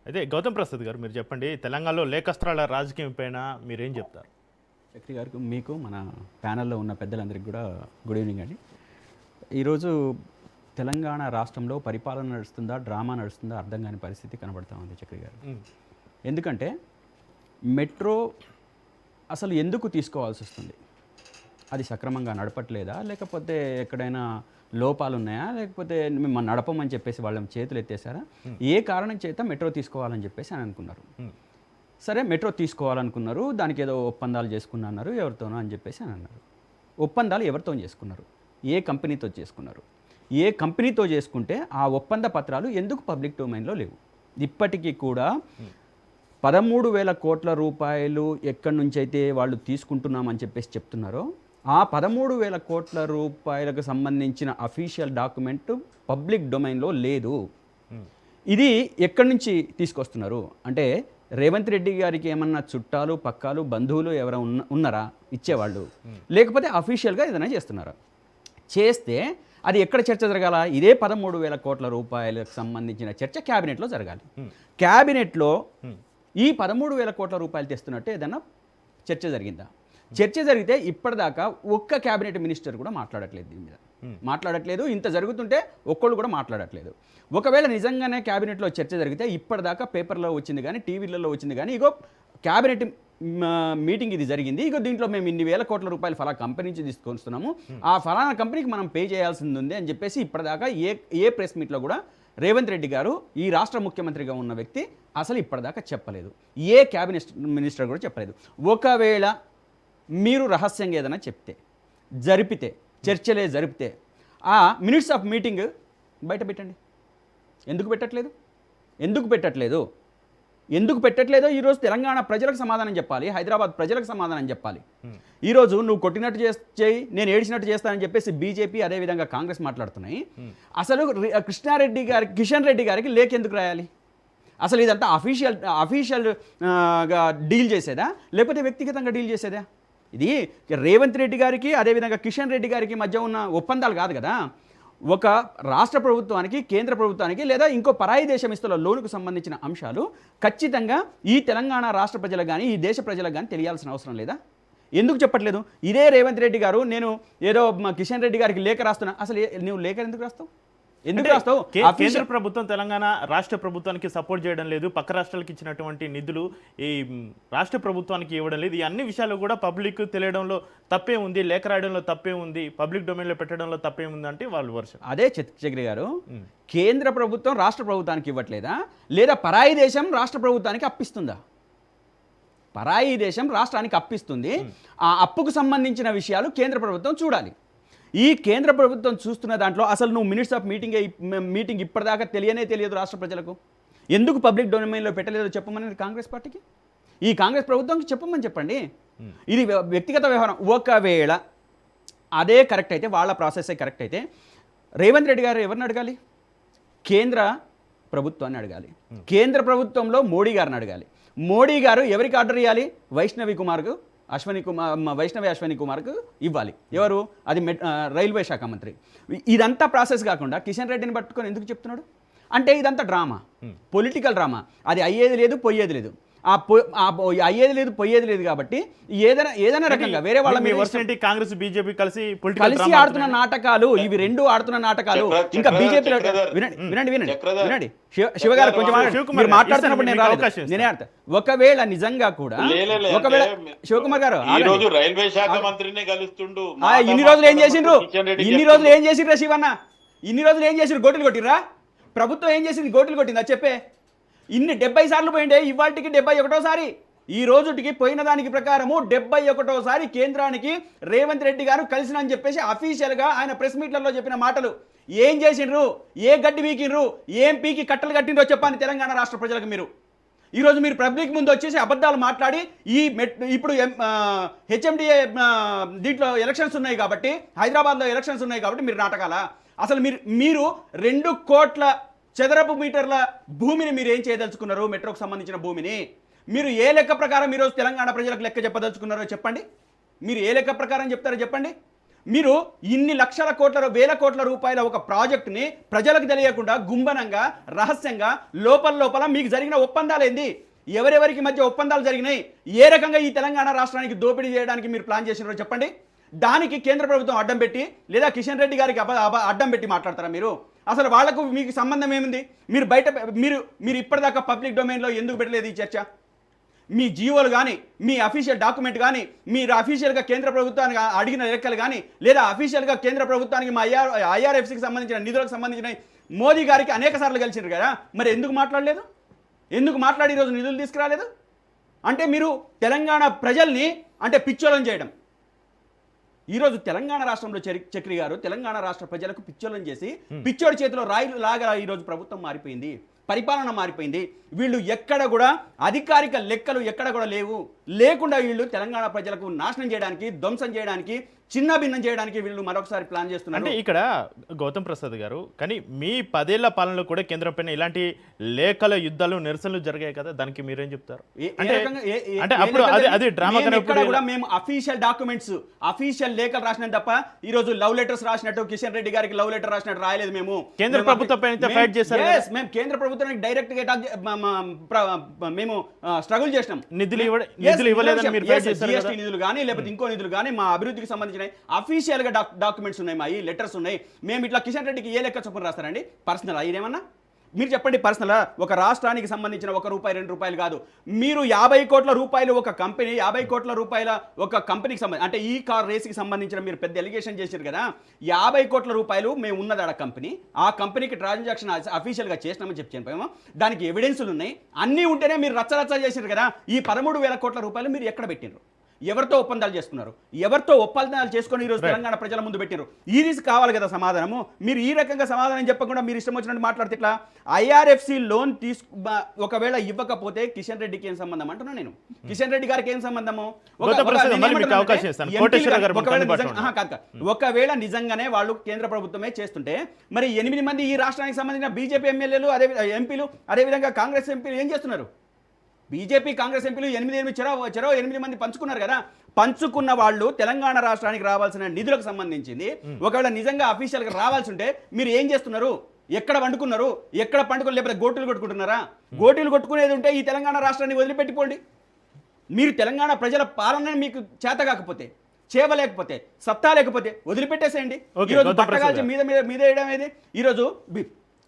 అయితే గౌతమ్ ప్రసాద్ గారు మీరు చెప్పండి, తెలంగాణలో లేఖస్త్రాల రాజకీయం పైన మీరేం చెప్తారు? చక్రి గారికి, మీకు, మన ప్యానెల్లో ఉన్న పెద్దలందరికీ కూడా గుడ్ ఈవినింగ్ అండి. ఈరోజు తెలంగాణ రాష్ట్రంలో పరిపాలన నడుస్తుందా, డ్రామా నడుస్తుందా అర్థం కాని పరిస్థితి కనబడతా ఉంది చక్రి గారు. ఎందుకంటే మెట్రో అసలు ఎందుకు తీసుకోవాల్సి వస్తుంది? అది సక్రమంగా నడపట్లేదా, లేకపోతే ఎక్కడైనా లోపాలు ఉన్నాయా, లేకపోతే మేము నడపమని చెప్పేసి వాళ్ళ చేతులు ఎత్తేసారా? ఏ కారణం చేత మెట్రో తీసుకోవాలని చెప్పేసి అని అనుకున్నారు. సరే, మెట్రో తీసుకోవాలనుకున్నారు, దానికి ఏదో ఒప్పందాలు చేసుకున్నారు ఎవరితోనో అని చెప్పేసి అని అన్నారు. ఒప్పందాలు ఎవరితో చేసుకున్నారు? ఏ కంపెనీతో చేసుకున్నారు? ఏ కంపెనీతో చేసుకుంటే ఆ ఒప్పంద పత్రాలు ఎందుకు పబ్లిక్ డొమైన్లో లేవు? ఇప్పటికీ కూడా 13,000 కోట్ల రూపాయలు ఎక్కడి నుంచి అయితే వాళ్ళు తీసుకుంటున్నామని చెప్పేసి చెప్తున్నారో ఆ 13,000 కోట్ల రూపాయలకు సంబంధించిన అఫీషియల్ డాక్యుమెంట్ పబ్లిక్ డొమైన్లో లేదు. ఇది ఎక్కడి నుంచి తీసుకొస్తున్నారు అంటే, రేవంత్ రెడ్డి గారికి ఏమన్నా చుట్టాలు, పక్కాలు, బంధువులు ఎవరైనా ఉన్నారా ఇచ్చేవాళ్ళు? లేకపోతే అఫీషియల్గా ఏదైనా చేస్తున్నారా? చేస్తే అది ఎక్కడ చర్చ జరగాల? ఇదే 13,000 కోట్ల రూపాయలకు సంబంధించిన చర్చ క్యాబినెట్లో జరగాలి. క్యాబినెట్లో ఈ 13,000 కోట్ల రూపాయలు తెస్తున్నట్టు ఏదైనా చర్చ జరిగిందా? చర్చ జరిగితే ఇప్పటిదాకా ఒక్క క్యాబినెట్ మినిస్టర్ కూడా మాట్లాడట్లేదు దీని మీద. మాట్లాడట్లేదు. ఇంత జరుగుతుంటే ఒక్కళ్ళు కూడా మాట్లాడట్లేదు. ఒకవేళ నిజంగానే క్యాబినెట్లో చర్చ జరిగితే ఇప్పటిదాకా పేపర్లో వచ్చింది కానీ, టీవీలలో వచ్చింది కానీ, ఇగో క్యాబినెట్ మీటింగ్ ఇది జరిగింది, ఇగో దీంట్లో మేము ఇన్ని వేల కోట్ల రూపాయలు ఫలా కంపెనీ నుంచి తీసుకొస్తున్నాము, ఆ ఫలానా కంపెనీకి మనం పే చేయాల్సింది ఉంది అని చెప్పేసి ఇప్పటిదాకా ఏ ప్రెస్ మీట్లో కూడా రేవంత్ రెడ్డి గారు, ఈ రాష్ట్ర ముఖ్యమంత్రిగా ఉన్న వ్యక్తి, అసలు ఇప్పటిదాకా చెప్పలేదు. ఏ క్యాబినెట్ మినిస్టర్ కూడా చెప్పలేదు. ఒకవేళ మీరు రహస్యంగా ఏదైనా చెప్తే, జరిపితే, చర్చలే జరిపితే ఆ మినిట్స్ ఆఫ్ మీటింగ్ బయట పెట్టండి. ఎందుకు పెట్టట్లేదు? ఎందుకు పెట్టట్లేదో ఈరోజు తెలంగాణ ప్రజలకు సమాధానం చెప్పాలి, హైదరాబాద్ ప్రజలకు సమాధానం చెప్పాలి. ఈరోజు నువ్వు కొట్టినట్టు చేయి, నేను ఏడిచినట్టు చేస్తానని చెప్పేసి బీజేపీ అదేవిధంగా కాంగ్రెస్ మాట్లాడుతున్నాయి. అసలు కిషన్ రెడ్డి గారికి లేఖ ఎందుకు రాయాలి? అసలు ఇదంతా అఫీషియల్గా డీల్ చేసేదా, లేకపోతే వ్యక్తిగతంగా డీల్ చేసేదా? ఇది రేవంత్ రెడ్డి గారికి అదేవిధంగా కిషన్ రెడ్డి గారికి మధ్య ఉన్న ఒప్పందాలు కాదు కదా. ఒక రాష్ట్ర ప్రభుత్వానికి, కేంద్ర ప్రభుత్వానికి, లేదా ఇంకో పరాయి దేశం ఇస్తున్న లోనుకు సంబంధించిన అంశాలు ఖచ్చితంగా ఈ తెలంగాణ రాష్ట్ర ప్రజలకు కానీ, ఈ దేశ ప్రజలకు కానీ తెలియాల్సిన అవసరం లేదా? ఎందుకు చెప్పట్లేదు? ఇదే రేవంత్ రెడ్డి గారు, నేను ఏదో కిషన్ రెడ్డి గారికి లేఖ రాస్తున్నా. అసలు నువ్వు లేఖ ఎందుకు రాస్తావు? కేంద్ర ప్రభుత్వం తెలంగాణ రాష్ట్ర ప్రభుత్వానికి సపోర్ట్ చేయడం లేదు, పక్క రాష్ట్రాలకు ఇచ్చినటువంటి నిధులు ఈ రాష్ట్ర ప్రభుత్వానికి ఇవ్వడం లేదు. ఈ అన్ని విషయాలు కూడా పబ్లిక్ తెలియడంలో తప్పే ఉంది, లేఖ రాయడంలో తప్పే ఉంది, పబ్లిక్ డొమైన్లో పెట్టడంలో తప్పే ఉంది అంటే వాళ్ళు వర్షం. అదే చక్రి గారు, కేంద్ర ప్రభుత్వం రాష్ట్ర ప్రభుత్వానికి ఇవ్వట్లేదా, లేదా పరాయి దేశం రాష్ట్ర ప్రభుత్వానికి అప్పిస్తుందా? పరాయి దేశం రాష్ట్రానికి అప్పిస్తుంది. ఆ అప్పుకు సంబంధించిన విషయాలు కేంద్ర ప్రభుత్వం చూడాలి. ఈ కేంద్ర ప్రభుత్వం చూస్తున్న దాంట్లో అసలు నువ్వు మినిట్స్ ఆఫ్ మీటింగ్ ఇప్పటిదాకా తెలియదు రాష్ట్ర ప్రజలకు. ఎందుకు పబ్లిక్ డొమైన్లో పెట్టలేదో చెప్పమని కాంగ్రెస్ పార్టీకి, ఈ కాంగ్రెస్ ప్రభుత్వంకి చెప్పండి. ఇది వ్యక్తిగత వ్యవహారం. ఒకవేళ అదే కరెక్ట్ అయితే, వాళ్ళ ప్రాసెస్ కరెక్ట్ అయితే, రేవంత్ రెడ్డి గారు ఎవరిని అడగాలి? కేంద్ర ప్రభుత్వాన్ని అడగాలి. కేంద్ర ప్రభుత్వంలో మోడీ గారిని అడగాలి. మోడీ గారు ఎవరికి ఆర్డర్ ఇవ్వాలి? వైష్ణవి అశ్వని కుమార్కు ఇవ్వాలి. ఎవరు? అది రైల్వే శాఖ మంత్రి. ఇదంతా ప్రాసెస్ కాకుండా కిషన్ రెడ్డిని పట్టుకొని ఎందుకు చెప్తున్నాడు అంటే, ఇదంతా డ్రామా, పొలిటికల్ డ్రామా. అది అయ్యేది లేదు, పోయేది లేదు. అయ్యేది లేదు, పోయేది లేదు కాబట్టి ఏదైనా రకంగా వేరే వాళ్ళ కాంగ్రెస్ బీజేపీ కలిసి ఆడుతున్న నాటకాలు, ఇవి రెండు ఆడుతున్న నాటకాలు. ఇంకా బీజేపీ వినండి శివ గారు, కొంచెం మీరు మాట్లాడుతున్నప్పుడు నేనే ఆడతా. ఒకవేళ నిజంగా కూడా, ఒకవేళ శివకుమార్ గారు రైల్వే శాఖ మంత్రిని కలుస్తుండు, ఇన్ని రోజులు ఏం చేసిండ్రా శివన్న? ఇన్ని రోజులు ఏం చేసిరు? గోటీలు కొట్టిర్రా? ప్రభుత్వం ఏం చేసింది? గోటీలు కొట్టిందా? చెప్పే. ఇన్ని 70 సార్లు పోయిండే, ఇవాళకి 71సారి. ఈ రోజుటికి పోయిన దానికి ప్రకారము 71సారి కేంద్రానికి రేవంత్ రెడ్డి గారు కలిసినని చెప్పేసి అఫీషియల్గా ఆయన ప్రెస్ మీట్లలో చెప్పిన మాటలు. ఏం చేసిండ్రు? ఏ గడ్డి పీకిండ్రు? ఏం పీకి కట్టలు కట్టిండ్రో చెప్పండి తెలంగాణ రాష్ట్ర ప్రజలకు. ఈరోజు మీరు పబ్లిక్ ముందు వచ్చేసి అబద్ధాలు మాట్లాడి, ఇప్పుడు హెచ్ఎండిఏ దీంట్లో ఎలక్షన్స్ ఉన్నాయి కాబట్టి, హైదరాబాద్లో ఎలక్షన్స్ ఉన్నాయి కాబట్టి మీరు నాటకాలా? అసలు మీరు 2 కోట్ల చదరపు మీటర్ల భూమిని మీరు ఏం చేయదలుచుకున్నారు? మెట్రోకు సంబంధించిన భూమిని మీరు ఏ లెక్క ప్రకారం ఈరోజు తెలంగాణ ప్రజలకు లెక్క చెప్పదలుచుకున్నారో చెప్పండి. మీరు ఏ లెక్క ప్రకారం చెప్తారో చెప్పండి. మీరు ఇన్ని లక్షల కోట్ల వేల కోట్ల రూపాయల ఒక ప్రాజెక్టుని ప్రజలకు తెలియకుండా గుంబనంగా రహస్యంగా లోపల మీకు జరిగిన ఒప్పందాలు ఏంది? ఎవరెవరికి మధ్య ఒప్పందాలు జరిగినాయి? ఏ రకంగా ఈ తెలంగాణ రాష్ట్రానికి దోపిడీ చేయడానికి మీరు ప్లాన్ చేసినారో చెప్పండి. దానికి కేంద్ర ప్రభుత్వం అడ్డం పెట్టి లేదా కిషన్ రెడ్డి గారికి అడ్డం పెట్టి మాట్లాడతారా మీరు? అసలు వాళ్లకు మీకు సంబంధం ఏముంది? మీరు బయట మీరు ఇప్పటిదాకా పబ్లిక్ డొమైన్లో ఎందుకు పెట్టలేదు ఈ చర్చ? మీ జీవోలు కానీ, మీ అఫీషియల్ డాక్యుమెంట్ కానీ, మీరు అఫీషియల్గా కేంద్ర ప్రభుత్వానికి అడిగిన లెక్కలు కానీ, లేదా అఫీషియల్గా కేంద్ర ప్రభుత్వానికి మా ఐఆర్ఎఫ్సికి సంబంధించిన నిధులకు సంబంధించిన మోదీ గారికి అనేక సార్లు కలిసినారు కదా, మరి ఎందుకు మాట్లాడలేదు? ఎందుకు మాట్లాడి ఈరోజు నిధులు తీసుకురాలేదు? అంటే మీరు తెలంగాణ ప్రజల్ని అంటే పిచ్చోళం చేయడం. ఈరోజు తెలంగాణ రాష్ట్రంలో చక్రి గారు తెలంగాణ రాష్ట్ర ప్రజలకు పిచ్చోళం చేసి పిచ్చోడి చేతిలో రాయిలు లాగా ఈరోజు ప్రభుత్వం మారిపోయింది, పరిపాలన మారిపోయింది. వీళ్ళు ఎక్కడ కూడా అధికారిక లెక్కలు ఎక్కడ కూడా లేకుండా వీళ్ళు తెలంగాణ ప్రజలకు నాశనం చేయడానికి, ధ్వంసం చేయడానికి, చిన్న భిన్నం చేయడానికి వీళ్ళు మరొకసారి ప్లాన్ చేస్తున్నారు. అంటే ఇక్కడ గౌతమ్ ప్రసాద్ గారు, కానీ మీ 10 ఏళ్ల పాలనలో కూడా కేంద్రం పైన ఇలాంటి లేఖల యుద్ధాలు నిరసనలు జరిగాయి కదా, దానికి మీరేం చెప్తారు? అంటే అప్పుడు అది డ్రామా కూడా మేము అఫీషియల్ డాక్యుమెంట్స్, అఫీషియల్ లేఖలు రాసినాం తప్ప ఈ రోజు లవ్ లెటర్స్ రాసినట్టు కిషన్ రెడ్డి గారికి లవ్ లెటర్ రాసినట్టు రాయలేదు. మేము కేంద్ర ప్రభుత్వం పైన ఫైట్ చేశారు. మేము కేంద్ర ప్రభుత్వానికి డైరెక్ట్ గా మేము స్ట్రగుల్ చేసినాం. నిధులు ఇవ్వలేదని మీరు ఫైట్ చేశారు. జిఎస్టీ నిధులు కానీ లేకపోతే ఇంకో నిధులు కానీ మా అభివృద్ధికి సంబంధించిన అఫీషియల్ గా డాక్యుమెంట్స్ ఉన్నాయి, మా ఈ లెటర్స్ ఉన్నాయి. మేము ఇట్లా కిషన్ రెడ్డికి ఏ లెక్క చొప్పున రాస్తారండి? పర్సనల్ ఇదేమన్నా మీరు చెప్పండి. పర్సనల్ ఒక రాష్ట్రానికి సంబంధించిన ₹1, ₹2 కాదు. మీరు 50 కోట్ల రూపాయలు ఒక కంపెనీ, 50 కోట్ల రూపాయల ఒక కంపెనీకి సంబంధించి అంటే ఈ కార్ రేస్కి సంబంధించిన మీరు పెద్ద ఎలిగేషన్ చేశారు కదా, 50 కోట్ల రూపాయలు మేము ఉన్నది ఆడ కంపెనీ, ఆ కంపెనీకి ట్రాన్సాక్షన్ అఫీషియల్గా చేసినామని చెప్పాము. దానికి ఎవిడెన్సులు ఉన్నాయి, అన్నీ ఉంటేనే మీరు రచ్చరచ్చ చేశారు కదా. ఈ 13,000 కోట్ల రూపాయలు మీరు ఎక్కడ పెట్టినారు? ఎవరితో ఒప్పందాలు చేసుకున్నారు? ఎవరితో ఒప్పందాలు చేసుకొని ఈరోజు తెలంగాణ ప్రజల ముందు పెట్టారు? ఈ రీస్ కావాలి కదా సమాధానము. మీరు ఈ రకంగా సమాధానం చెప్పకుండా మీరు ఇష్టం వచ్చినట్టు మాట్లాడితే ఇట్లా ఐఆర్ఎఫ్సి లోన్ ఒకవేళ ఇవ్వకపోతే కిషన్ రెడ్డికి ఏం సంబంధం అంటున్నా నేను? కిషన్ రెడ్డి గారికి ఏం సంబంధము? ఒకవేళ నిజంగానే వాళ్ళు కేంద్ర ప్రభుత్వమే చేస్తుంటే మరి 8 మంది ఈ రాష్ట్రానికి సంబంధించిన బీజేపీ ఎమ్మెల్యేలు అదే ఎంపీలు అదేవిధంగా కాంగ్రెస్ ఎంపీలు ఏం చేస్తున్నారు? బీజేపీ కాంగ్రెస్ ఎంపీలు 8 మంది పంచుకున్నారు కదా. పంచుకున్న వాళ్ళు తెలంగాణ రాష్ట్రానికి రావాల్సిన నిధులకు సంబంధించింది ఒకవేళ నిజంగా అఫీషియల్గా రావాల్సి ఉంటే మీరు ఏం చేస్తున్నారు? ఎక్కడ వండుకున్నారు? ఎక్కడ పండుకొని లేకపోతే గోటీలు కొట్టుకుంటున్నారా? గోటీలు కొట్టుకునేది ఉంటే ఈ తెలంగాణ రాష్ట్రాన్ని వదిలిపెట్టిపోండి. మీరు తెలంగాణ ప్రజల పాలన మీకు చేత కాకపోతే, చేయలేకపోతే, సత్తా లేకపోతే వదిలిపెట్టేసేయండి. ఈరోజు పట్టగాల్చి మీద వేయడం ఏది? ఈరోజు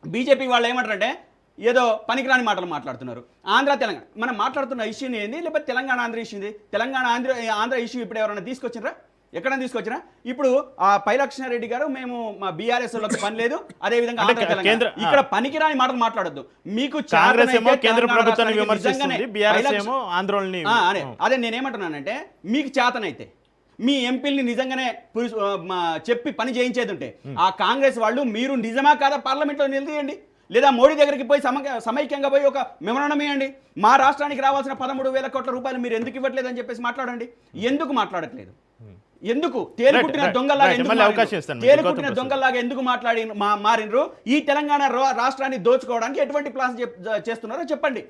బీజేపీ వాళ్ళు ఏమంటారంటే ఏదో పనికిరాని మాటలు మాట్లాడుతున్నారు. ఆంధ్ర తెలంగాణ మనం మాట్లాడుతున్న ఇష్యూని ఏంది? లేకపోతే తెలంగాణ ఆంధ్ర ఇష్యూ ఇది? తెలంగాణ ఆంధ్ర ఇష్యూ ఇప్పుడు ఎవరైనా తీసుకొచ్చినరా? ఎక్కడ తీసుకొచ్చినా? ఇప్పుడు ఆ పైలక్ష్మారెడ్డి గారు మేము మా బీఆర్ఎస్ వాళ్ళకి పని లేదు, అదేవిధంగా ఇక్కడ పనికిరాని మాటలు మాట్లాడొద్దు. మీకు అదే నేనేమంటున్నానంటే మీకు చేతనైతే మీ ఎంపీల్ని నిజంగానే చెప్పి పని చేయించేది ఉంటే ఆ కాంగ్రెస్ వాళ్ళు మీరు నిజమా కాదా పార్లమెంట్లో నిలదీయండి, లేదా మోడీ దగ్గరికి పోయి సమైక్యంగా పోయి ఒక మెమోరాండం ఇవ్వండి. మా రాష్ట్రానికి రావాల్సిన 13,000 కోట్ల రూపాయలు మీరు ఎందుకు ఇవ్వట్లేదని చెప్పేసి మాట్లాడండి. ఎందుకు మాట్లాడట్లేదు? ఎందుకు తేలుకుట్టిన దొంగల్లాగా ఎందుకు మారినరు? ఈ తెలంగాణ రాష్ట్రాన్ని దోచుకోవడానికి ఎటువంటి ప్లాన్స్ చేస్తున్నారో చెప్పండి.